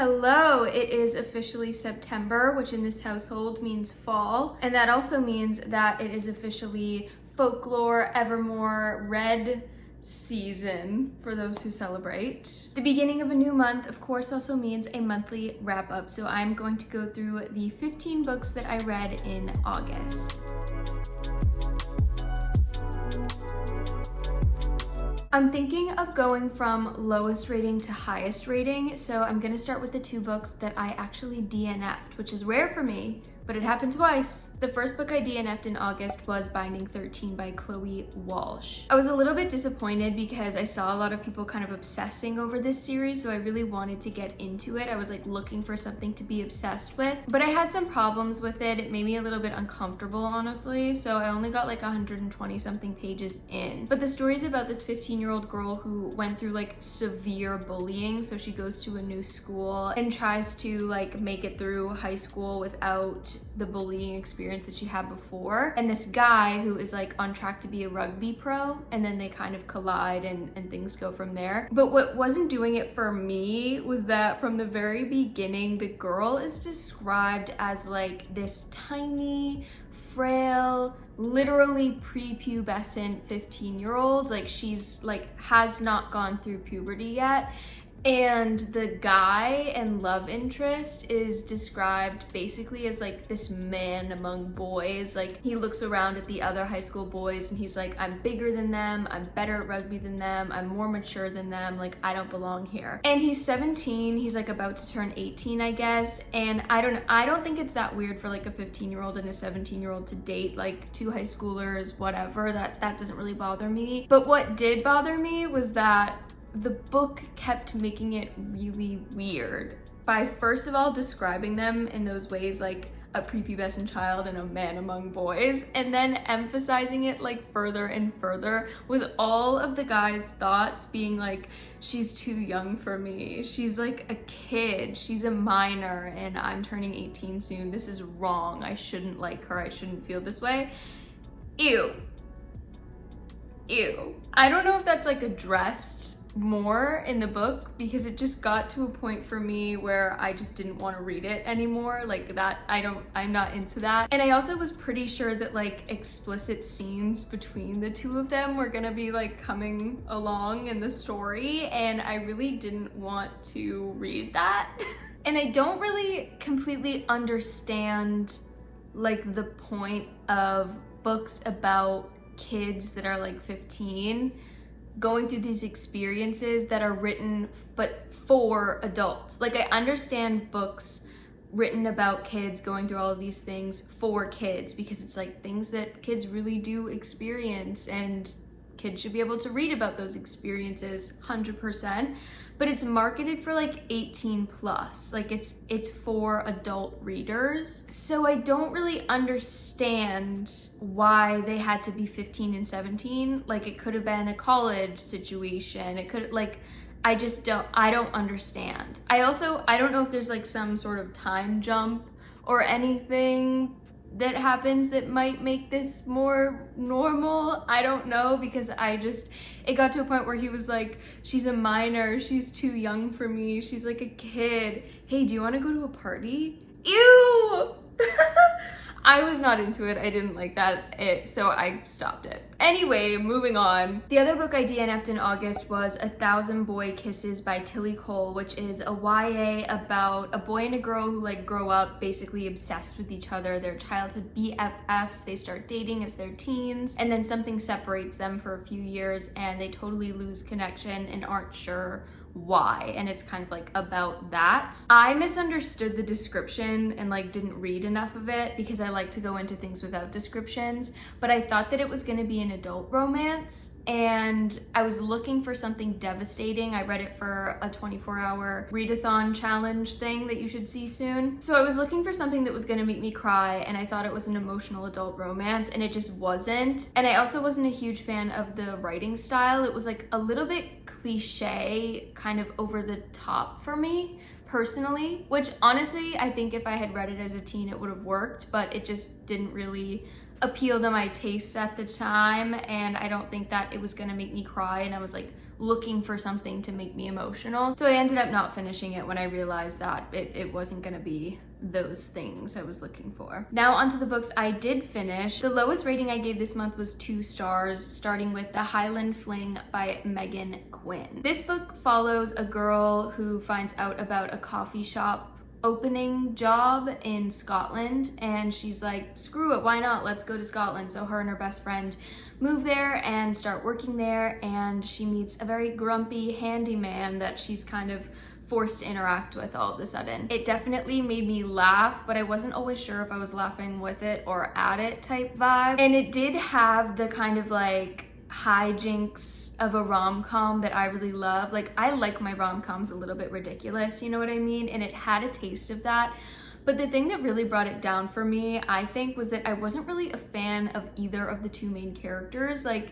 Hello, it is officially September, which in this household means fall, and that also means that it is officially folklore, evermore, red season for those who celebrate. The beginning of a new month, of course, also means a monthly wrap-up, so I'm going to go through the 15 books that I read in August. I'm thinking of going from lowest rating to highest rating, so I'm gonna start with the two books that I actually DNF'd, which is rare for me, but it happened twice. The first book I DNF'd in August was Binding 13 by Chloe Walsh. I was a little bit disappointed because I saw a lot of people kind of obsessing over this series, so I really wanted to get into it. I was like looking for something to be obsessed with, but I had some problems with it. It made me a little bit uncomfortable, honestly, so I only got like 120 something pages in. But the story is about this 15-year-old girl who went through like severe bullying, so she goes to a new school and tries to like make it through high school without the bullying experience that she had before. And this guy who is like on track to be a rugby pro, and then they kind of collide and things go from there. But what wasn't doing it for me was that from the very beginning, the girl is described as like this tiny, frail, literally prepubescent 15-year-old. Like she's like has not gone through puberty yet. And the guy and love interest is described basically as like this man among boys. Like he looks around at the other high school boys and he's like, I'm bigger than them, I'm better at rugby than them, I'm more mature than them, like I don't belong here. And he's 17, he's like about to turn 18, I guess. And I don't think it's that weird for like a 15-year-old and a 17-year-old to date like two high schoolers, whatever. That doesn't really bother me. But what did bother me was that the book kept making it really weird by first of all describing them in those ways like a prepubescent child and a man among boys, and then emphasizing it like further and further with all of the guy's thoughts being like, she's too young for me, she's like a kid, she's a minor, and I'm turning 18 soon, this is wrong, I shouldn't like her, I shouldn't feel this way. Ew. I don't know if that's like addressed more in the book because it just got to a point for me where I just didn't want to read it anymore. Like that, I'm not into that. And I also was pretty sure that like explicit scenes between the two of them were gonna be like coming along in the story, and I really didn't want to read that. And I don't really completely understand like the point of books about kids that are like 15 going through these experiences that are written but for adults. Like I understand books written about kids going through all of these things for kids because it's like things that kids really do experience, and kids should be able to read about those experiences 100%, but it's marketed for like 18 plus, like it's for adult readers. So I don't really understand why they had to be 15 and 17. Like it could have been a college situation. It could like, I don't understand. I don't know if there's like some sort of time jump or anything that happens that might make this more normal. I don't know, because it got to a point where he was like, she's a minor, she's too young for me, she's like a kid. Hey, do you want to go to a party? Ew! I was not into it. I didn't like that, so I stopped it. Anyway, moving on. The other book I DNF'd in August was 1,000 Boy Kisses by Tilly Cole, which is a YA about a boy and a girl who like grow up basically obsessed with each other. They're childhood BFFs, they start dating as they're teens, and then something separates them for a few years and they totally lose connection and aren't sure why, and it's kind of like about that. I misunderstood the description and like didn't read enough of it because I like to go into things without descriptions, but I thought that it was going to be an adult romance, and I was looking for something devastating. I read it for a 24-hour readathon challenge thing that you should see soon, so I was looking for something that was going to make me cry, and I thought it was an emotional adult romance, and it just wasn't. And I also wasn't a huge fan of the writing style. It was like a little bit cliche, kind of over the top for me personally, which honestly I think if I had read it as a teen it would have worked, but it just didn't really appeal to my tastes at the time, and I don't think that it was gonna make me cry, and I was like looking for something to make me emotional. So I ended up not finishing it when I realized that it wasn't gonna be those things I was looking for. Now onto the books I did finish. The lowest rating I gave this month was 2 stars, starting with The Highland Fling by Megan Quinn. This book follows a girl who finds out about a coffee shop opening job in Scotland, and she's like, screw it, why not, let's go to Scotland. So her and her best friend move there and start working there, and she meets a very grumpy handyman that she's kind of forced to interact with all of a sudden. It definitely made me laugh, but I wasn't always sure if I was laughing with it or at it type vibe. And it did have the kind of like hijinks of a rom-com that I really love. Like, I like my rom-coms a little bit ridiculous, you know what I mean? And it had a taste of that. But the thing that really brought it down for me, I think, was that I wasn't really a fan of either of the 2 main characters. Like,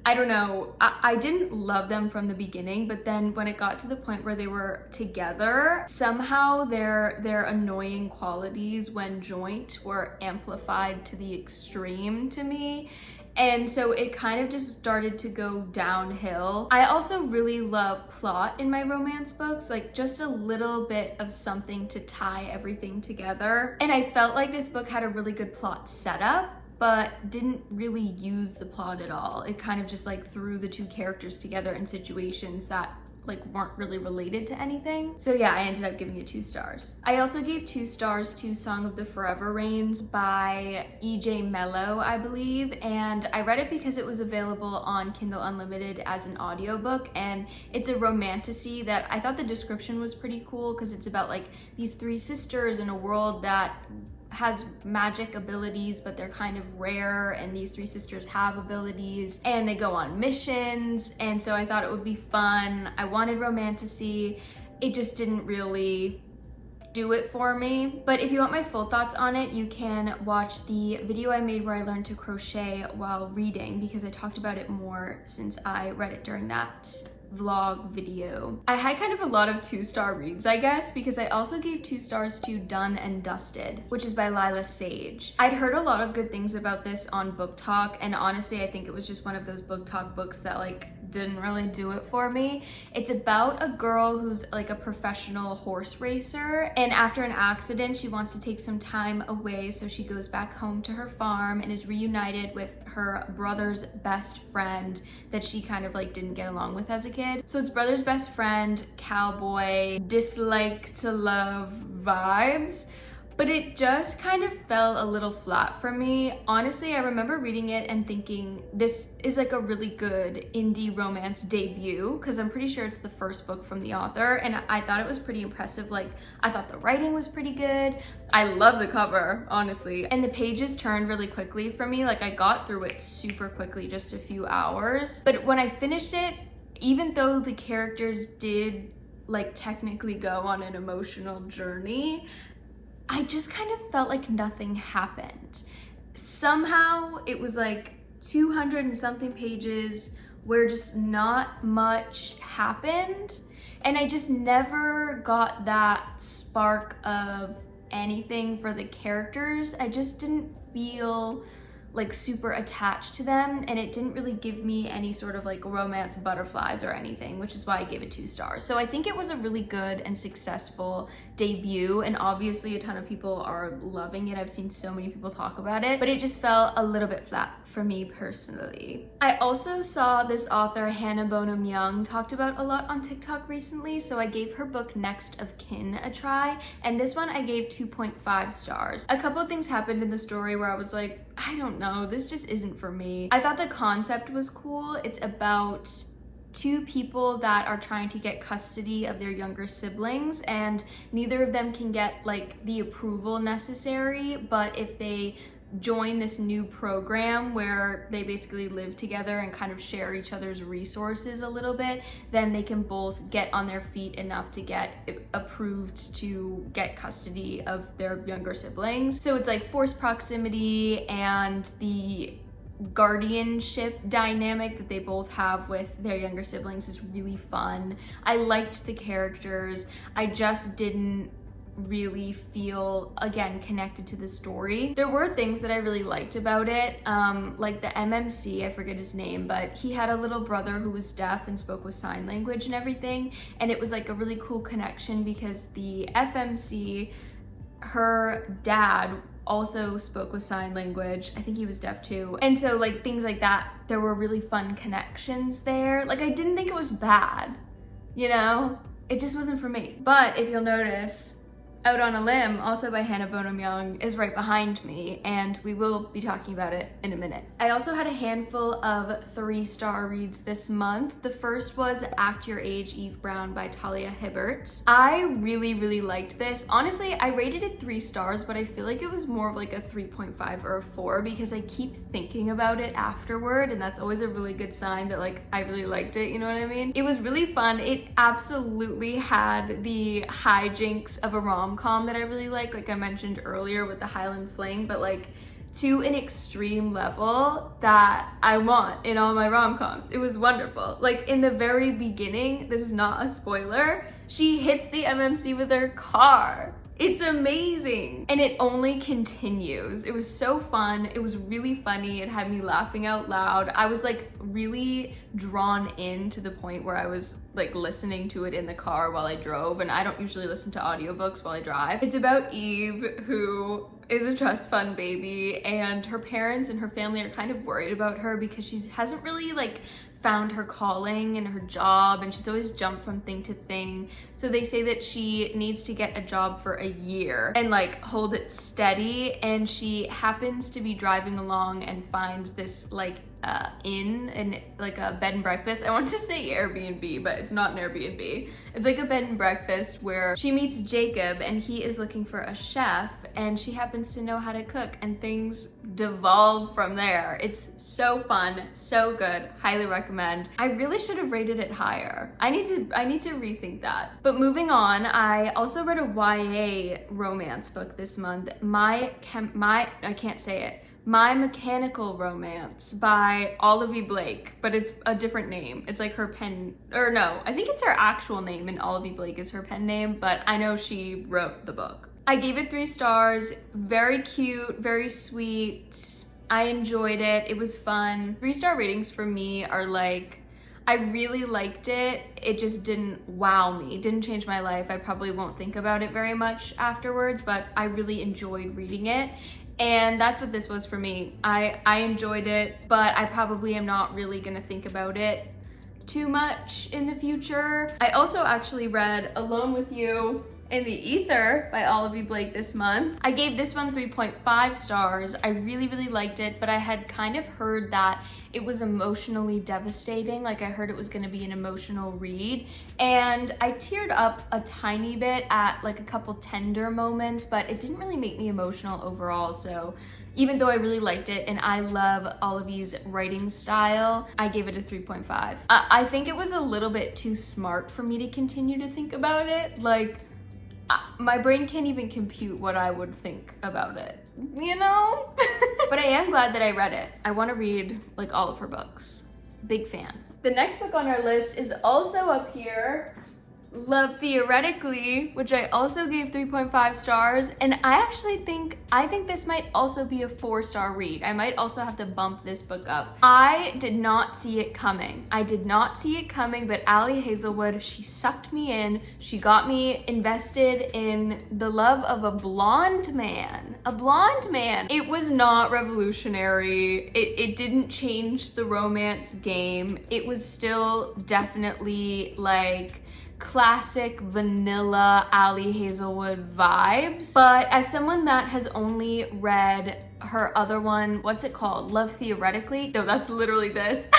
I don't know, I didn't love them from the beginning, but then when it got to the point where they were together, somehow their annoying qualities when joint were amplified to the extreme to me. And so it kind of just started to go downhill. I also really love plot in my romance books, like just a little bit of something to tie everything together. And I felt like this book had a really good plot setup, but didn't really use the plot at all. It kind of just like threw the 2 characters together in situations that like weren't really related to anything. So yeah, I ended up giving it 2 stars. I also gave 2 stars to Song of the Forever Rains by E.J. Mello, I believe, and I read it because it was available on Kindle Unlimited as an audiobook, and it's a romantasy that I thought the description was pretty cool because it's about like these 3 sisters in a world that has magic abilities, but they're kind of rare, and these 3 sisters have abilities and they go on missions, and so I thought it would be fun. I wanted romantasy. It just didn't really do it for me. But if you want my full thoughts on it, you can watch the video I made where I learned to crochet while reading, because I talked about it more since I read it during that vlog video. I had kind of a lot of 2-star reads, I guess, because I also gave 2 stars to Done and Dusted, which is by Lila Sage. I'd heard a lot of good things about this on Book Talk, and honestly, I think it was just one of those Book Talk books that like didn't really do it for me. It's about a girl who's like a professional horse racer, and after an accident, she wants to take some time away, so she goes back home to her farm and is reunited with her brother's best friend that she kind of like didn't get along with as a kid. So it's brother's best friend, cowboy, dislike to love vibes. But it just kind of fell a little flat for me. Honestly, I remember reading it and thinking this is like a really good indie romance debut, because I'm pretty sure it's the first book from the author, and I thought it was pretty impressive. Like, I thought the writing was pretty good. I love the cover, honestly. And the pages turned really quickly for me. Like, I got through it super quickly, just a few hours. But when I finished it, even though the characters did like technically go on an emotional journey, I just kind of felt like nothing happened. Somehow it was like 200 and something pages where just not much happened. And I just never got that spark of anything for the characters. I just didn't feel like super attached to them, and it didn't really give me any sort of like romance butterflies or anything, which is why I gave it 2 stars. So I think it was a really good and successful debut, and obviously a ton of people are loving it. I've seen so many people talk about it, but it just felt a little bit flat for me personally. I also saw this author Hannah Bonham Young talked about a lot on TikTok recently, so I gave her book Next of Kin a try, and this one I gave 2.5 stars. A couple of things happened in the story where I was like, I don't know, this just isn't for me. I thought the concept was cool. It's about 2 people that are trying to get custody of their younger siblings, and neither of them can get like the approval necessary, but if they join this new program where they basically live together and kind of share each other's resources a little bit, then they can both get on their feet enough to get approved to get custody of their younger siblings. So it's like forced proximity, and the guardianship dynamic that they both have with their younger siblings is really fun. I liked the characters. I just didn't really feel, again, connected to the story. There were things that I really liked about it, like the MMC, I forget his name, but he had a little brother who was deaf and spoke with sign language and everything, and it was like a really cool connection because the FMC, her dad also spoke with sign language. I think he was deaf too. And so like things like that, there were really fun connections there. Like I didn't think it was bad, you know? It just wasn't for me. But if you'll notice, Out on a Limb, also by Hannah Bonham Young, is right behind me, and we will be talking about it in a minute. I also had a handful of 3-star reads this month. The first was Act Your Age, Eve Brown by Talia Hibbert. I really liked this. Honestly, I rated it 3 stars, but I feel like it was more of like a 3.5 or a 4 because I keep thinking about it afterward, and that's always a really good sign that like I really liked it, you know what I mean? It was really fun. It absolutely had the hijinks of a rom-com that I really like I mentioned earlier with the Highland Fling, but like to an extreme level that I want in all my rom-coms. It was wonderful. Like in the very beginning, this is not a spoiler, she hits the MMC with her car. It's amazing. And it only continues. It was so fun. It was really funny. It had me laughing out loud. I was like really drawn in to the point where I was like listening to it in the car while I drove, and I don't usually listen to audiobooks while I drive. It's about Eve, who is a trust fund baby, and her parents and her family are kind of worried about her because she hasn't really like found her calling and her job, and she's always jumped from thing to thing. So they say that she needs to get a job for a year and like hold it steady, and she happens to be driving along and finds this like inn and like a bed and breakfast. I want to say Airbnb, but it's not an Airbnb. It's like a bed and breakfast where she meets Jacob, and he is looking for a chef, and she happens to know how to cook, and things devolve from there. It's so fun, so good, highly recommend. I really should have rated it higher. I need to rethink that. But moving on, I also read a YA romance book this month. I can't say it. My Mechanical Romance by Olivia Blake, but it's a different name. It's like her pen, or no, I think it's her actual name and Olivia Blake is her pen name, but I know she wrote the book. I gave it 3 stars, very cute, very sweet. I enjoyed it, it was fun. 3-star ratings for me are like, I really liked it. It just didn't wow me. It didn't change my life. I probably won't think about it very much afterwards, but I really enjoyed reading it. And that's what this was for me. I enjoyed it, but I probably am not really gonna think about it too much in the future. I also actually read Alone with You in the Ether by Olivia Blake this month. I gave this one 3.5 stars. I really liked it, but I had kind of heard that it was emotionally devastating. Like I heard it was gonna be an emotional read, and I teared up a tiny bit at like a couple tender moments, but it didn't really make me emotional overall. So even though I really liked it and I love Olivia's writing style, I gave it a 3.5. I think it was a little bit too smart for me to continue to think about it. Like, my brain can't even compute what I would think about it, you know? But I am glad that I read it. I want to read like all of her books. Big fan. The next book on our list is also up here, Love Theoretically, which I also gave 3.5 stars, and I think this might also be a 4-star read. I might also have to bump this book up. I did not see it coming. But Ali Hazelwood, she sucked me in. She got me invested in the love of a blonde man. It was not revolutionary. It didn't change the romance game. It was still definitely like classic vanilla Ali Hazelwood vibes. But as someone that has only read her other one, what's it called? Love Theoretically? No, that's literally this.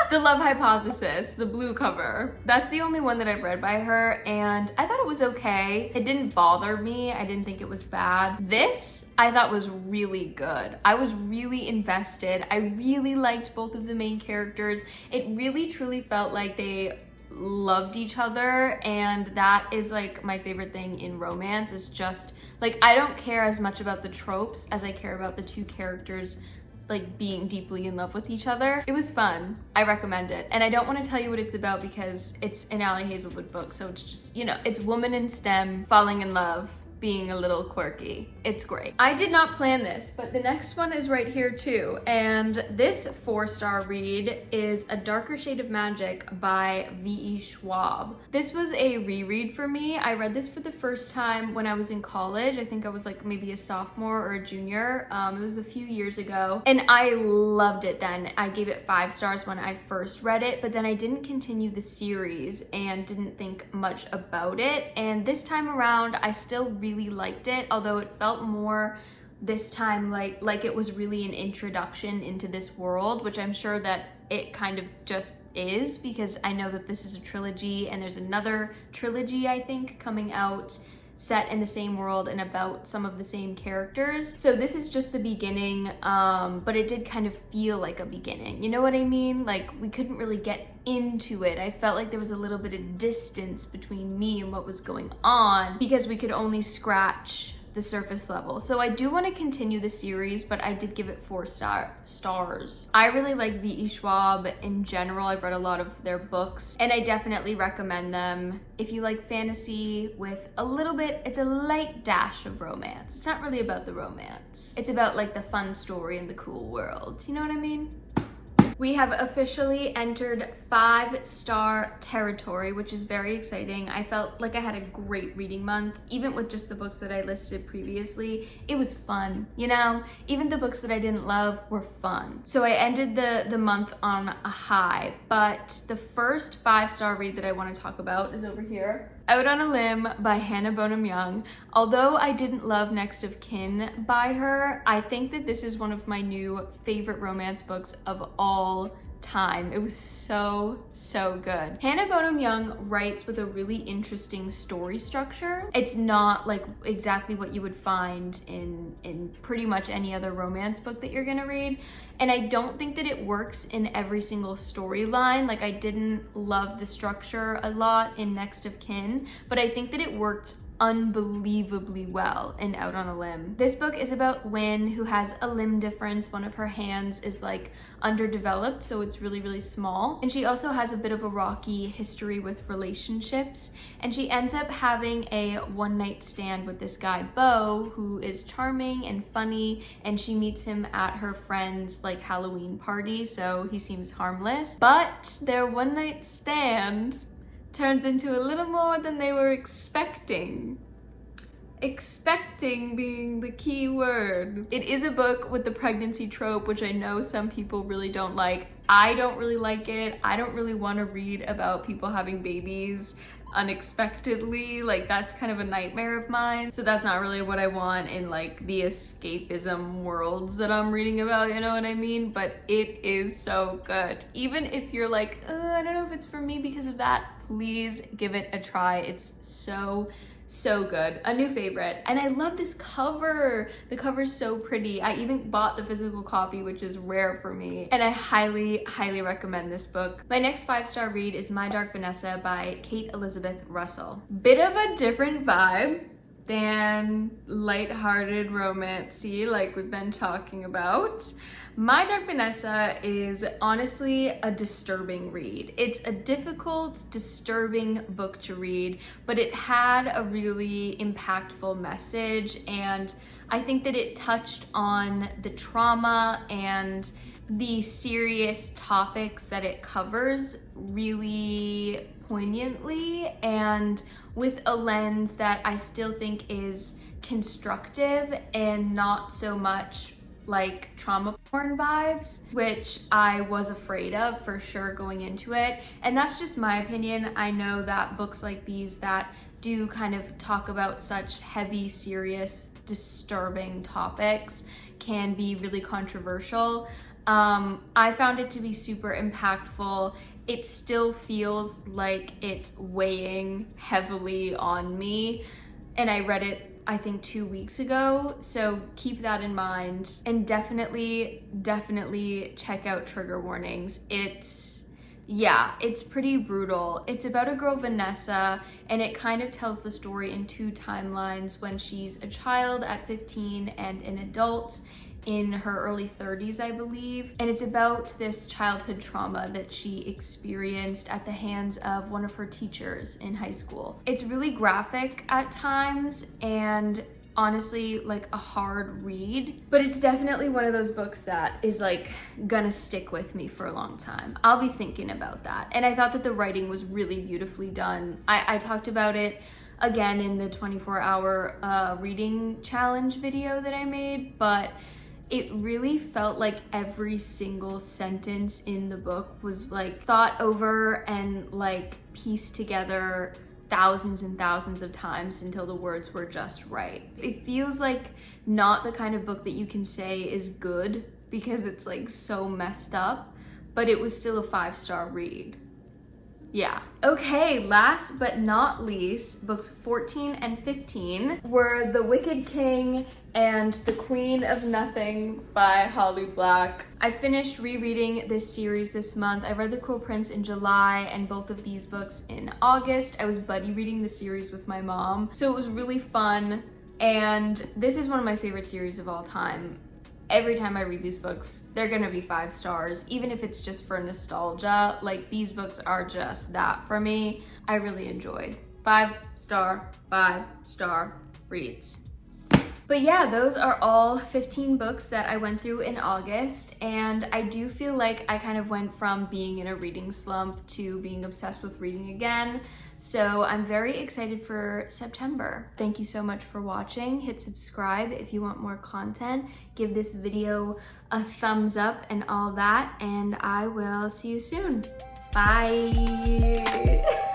The Love Hypothesis, the blue cover. That's the only one that I've read by her, and I thought it was okay. It didn't bother me. I didn't think it was bad. This, I thought was really good. I was really invested. I really liked both of the main characters. It really truly felt like they loved each other, and that is like my favorite thing in romance, is just like I don't care as much about the tropes as I care about the two characters like being deeply in love with each other. It was fun. I recommend it. And I don't want to tell you what it's about because it's an Ali Hazelwood book, so it's just, you know, it's woman in STEM falling in love being a little quirky. It's great. I did not plan this, but the next one is right here too. And this 4-star read is A Darker Shade of Magic by V.E. Schwab. This was a reread for me. I read this for the first time when I was in college. I think I was like maybe a sophomore or a junior. It was a few years ago and I loved it then. I gave it 5 stars when I first read it, but then I didn't continue the series and didn't think much about it. And this time around, I still really liked it, although it felt more this time like it was really an introduction into this world, which I'm sure that it kind of just is, because I know that this is a trilogy and there's another trilogy I think coming out set in the same world and about some of the same characters. So this is just the beginning, but it did kind of feel like a beginning. You know what I mean? Like we couldn't really get into it. I felt like there was a little bit of distance between me and what was going on because we could only scratch the surface level. So I do want to continue the series, but I did give it 4 stars. I really like V.E. Schwab in general. I've read a lot of their books and I definitely recommend them if you like fantasy with a little bit, it's a light dash of romance. It's not really about the romance. It's about like the fun story and the cool world. You know what I mean? We have officially entered 5-star territory, which is very exciting. I felt like I had a great reading month, even with just the books that I listed previously. It was fun, you know? Even the books that I didn't love were fun. So I ended the month on a high, but the first 5-star read that I want to talk about is over here. Out on a Limb by Hannah Bonham Young. Although I didn't love Next of Kin by her, I think that this is one of my new favorite romance books of all time. It was so good. Hannah Bonham Young writes with a really interesting story structure. It's not like exactly what you would find in pretty much any other romance book that you're gonna read. And I don't think that it works in every single storyline. Like I didn't love the structure a lot in Next of Kin, but I think that it worked unbelievably well in Out on a Limb. This book is about Wynn, who has a limb difference. One of her hands is like underdeveloped, so it's really small. And she also has a bit of a rocky history with relationships. And she ends up having a one-night stand with this guy, Beau, who is charming and funny. And she meets him at her friend's like Halloween party, so he seems harmless. But their one-night stand turns into a little more than they were expecting. Expecting being the key word. It is a book with the pregnancy trope, which I know some people really don't like. I don't really like it. I don't really want to read about people having babies unexpectedly. Like that's kind of a nightmare of mine. So that's not really what I want in like the escapism worlds that I'm reading about, you know what I mean? But it is so good. Even if you're like, I don't know if it's for me because of that, please give it a try. It's so good. A new favorite. And I love this cover. The cover's so pretty. I even bought the physical copy, which is rare for me. And I highly recommend this book. My next 5-star read is My Dark Vanessa by Kate Elizabeth Russell. Bit of a different vibe than lighthearted romance-y like we've been talking about. My Dark Vanessa is honestly a disturbing read. It's a difficult, disturbing book to read, but it had a really impactful message, and I think that it touched on the trauma and the serious topics that it covers really poignantly and with a lens that I still think is constructive and not so much like trauma porn vibes, which I was afraid of for sure going into it. And that's just my opinion. I know that books like these that do kind of talk about such heavy, serious, disturbing topics can be really controversial. I found it to be super impactful. It still feels like it's weighing heavily on me. And I read it I think 2 weeks ago, so keep that in mind. And definitely check out trigger warnings. It's pretty brutal. It's about a girl, Vanessa, and it kind of tells the story in 2 timelines, when she's a child at 15 and an adult. in her early 30s, I believe. And it's about this childhood trauma that she experienced at the hands of one of her teachers in high school. It's really graphic at times and honestly like a hard read, but it's definitely one of those books that is like gonna stick with me for a long time. I'll be thinking about that. And I thought that the writing was really beautifully done. I talked about it again in the 24-hour reading challenge video that I made, but it really felt like every single sentence in the book was like thought over and like pieced together thousands and thousands of times until the words were just right. It feels like not the kind of book that you can say is good because it's like so messed up, but it was still a 5-star read. Yeah. Okay, last but not least, books 14 and 15 were The Wicked King and The Queen of Nothing by Holly Black. I finished rereading this series this month. I read The Cruel Prince in July and both of these books in August. I was buddy reading the series with my mom, so it was really fun. And this is one of my favorite series of all time. Every time I read these books, they're gonna be 5 stars, even if it's just for nostalgia. Like, these books are just that for me. I really enjoyed 5-star reads. But yeah, those are all 15 books that I went through in August, and I do feel like I kind of went from being in a reading slump to being obsessed with reading again. So I'm very excited for September. Thank you so much for watching. Hit subscribe if you want more content. Give this video a thumbs up and all that, and I will see you soon. Bye.